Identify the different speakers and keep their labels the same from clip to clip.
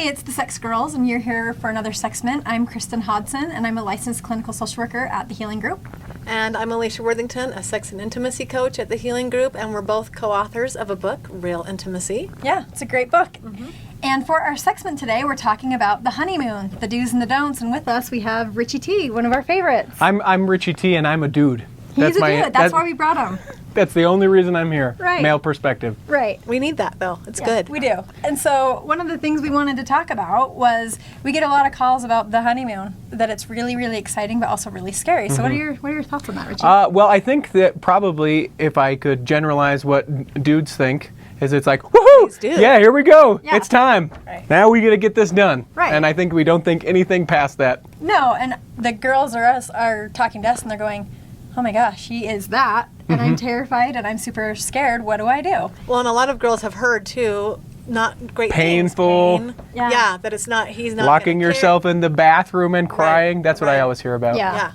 Speaker 1: Hey, it's the Sex Girls, and you're here for another Sexment. I'm Kristen Hodson, and I'm a licensed clinical social worker at the Healing Group.
Speaker 2: And I'm Alicia Worthington, a sex and intimacy coach at the Healing Group, and we're both co-authors of a book, Real Intimacy.
Speaker 1: Yeah, it's a great book. Mm-hmm. And for our Sexment today, we're talking about the honeymoon, the do's and the don'ts, and with us we have Richie T, one of our favorites.
Speaker 3: I'm Richie T, and I'm a dude.
Speaker 1: He's a dude. That's why we brought him.
Speaker 3: That's the only reason I'm here.
Speaker 1: Right.
Speaker 3: Male perspective.
Speaker 1: Right.
Speaker 2: We need that, though. It's good.
Speaker 1: We do. And so one of the things we wanted to talk about was we get a lot of calls about the honeymoon, that it's really, really exciting, but also really scary. So what are your thoughts on that, Richie?
Speaker 3: Well, I think that probably if I could generalize what dudes think, is it's like, woohoo! Yeah, here we go.
Speaker 1: Yeah.
Speaker 3: It's time.
Speaker 1: Right.
Speaker 3: Now we got to get this done.
Speaker 1: Right.
Speaker 3: And I think we don't think anything past that.
Speaker 1: No, and the girls or us are talking to us and they're going, oh my gosh, he is that, and I'm terrified and I'm super scared. What do I do?
Speaker 2: Well, and a lot of girls have heard, too, not great
Speaker 3: Painful.
Speaker 2: things. Pain.
Speaker 1: Yeah.
Speaker 2: Yeah, that it's not, he's not
Speaker 3: Locking yourself in the bathroom and crying.
Speaker 2: Right.
Speaker 3: That's what I always hear about.
Speaker 1: Yeah.
Speaker 2: Yeah.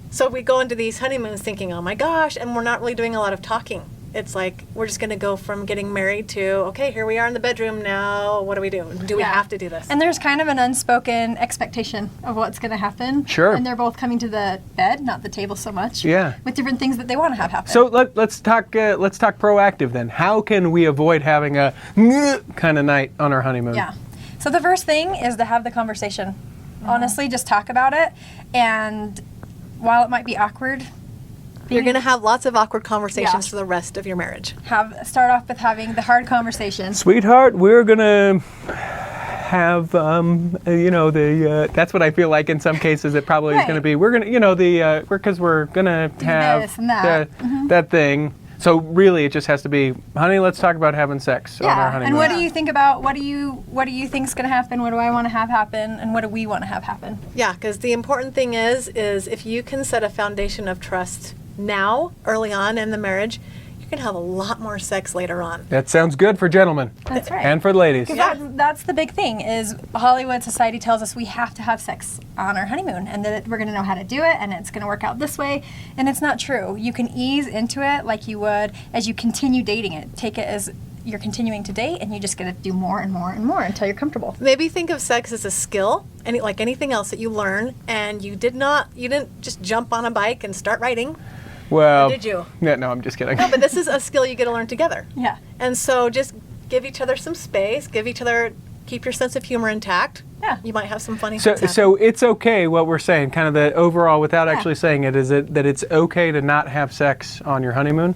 Speaker 2: So we go into these honeymoons thinking, oh my gosh, and we're not really doing a lot of talking. It's like, we're just going to go from getting married to, okay, here we are in the bedroom now. What do we do? Do we have to do this?
Speaker 1: And there's kind of an unspoken expectation of what's going to happen.
Speaker 3: Sure.
Speaker 1: And they're both coming to the bed, not the table so much.
Speaker 3: Yeah.
Speaker 1: With different things that they want to have happen.
Speaker 3: So let's talk proactive then. How can we avoid having a kind of night on our honeymoon?
Speaker 1: Yeah. So the first thing is to have the conversation. Honestly, just talk about it. And while it might be awkward,
Speaker 2: You're going to have lots of awkward conversations
Speaker 1: Yeah.
Speaker 2: for the rest of your marriage.
Speaker 1: start off with having the hard conversation.
Speaker 3: Sweetheart, we're gonna have that's what I feel like in some cases it probably is
Speaker 1: Right.
Speaker 3: gonna be. We're gonna because we're gonna have
Speaker 1: this and that.
Speaker 3: that thing. So really, it just has to be, honey, let's talk about having sex on our honeymoon.
Speaker 1: And what do you think about what do you think's going to happen? What do I want to have happen? And what do we want to have happen?
Speaker 2: Yeah, because the important thing is if you can set a foundation of trust now, early on in the marriage, you can have a lot more sex later on.
Speaker 3: That sounds good for gentlemen.
Speaker 1: That's right.
Speaker 3: And for ladies.
Speaker 1: Because that's the big thing is Hollywood society tells us we have to have sex on our honeymoon and that we're going to know how to do it and it's going to work out this way. And it's not true. You can ease into it like you would as you continue dating it. Take it as you're continuing to date and you just got to do more and more and more until you're comfortable.
Speaker 2: Maybe think of sex as a skill, like anything else that you learn, and you didn't just jump on a bike and start writing.
Speaker 3: Well,
Speaker 2: Or did you?
Speaker 3: Yeah, no, I'm just kidding.
Speaker 2: No, but this is a skill you get to learn together.
Speaker 1: Yeah.
Speaker 2: And so just give each other some space, keep your sense of humor intact.
Speaker 1: Yeah.
Speaker 2: You might have some funny
Speaker 3: So,
Speaker 2: things happen.
Speaker 3: so it's okay, what we're saying, kind of the overall, without actually saying it, is that it's okay to not have sex on your honeymoon?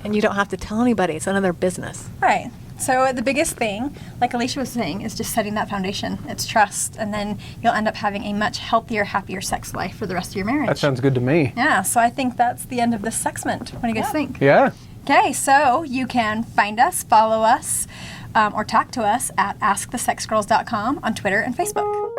Speaker 2: And you don't have to tell anybody. It's none of their business.
Speaker 1: Right. So the biggest thing, like Alicia was saying, is just setting that foundation. It's trust, and then you'll end up having a much healthier, happier sex life for the rest of your marriage.
Speaker 3: That sounds good to me.
Speaker 1: Yeah, so I think that's the end of this Sexment. What do you guys think?
Speaker 3: Yeah.
Speaker 1: Okay, so you can find us, follow us, or talk to us at AskTheSexGirls.com on Twitter and Facebook.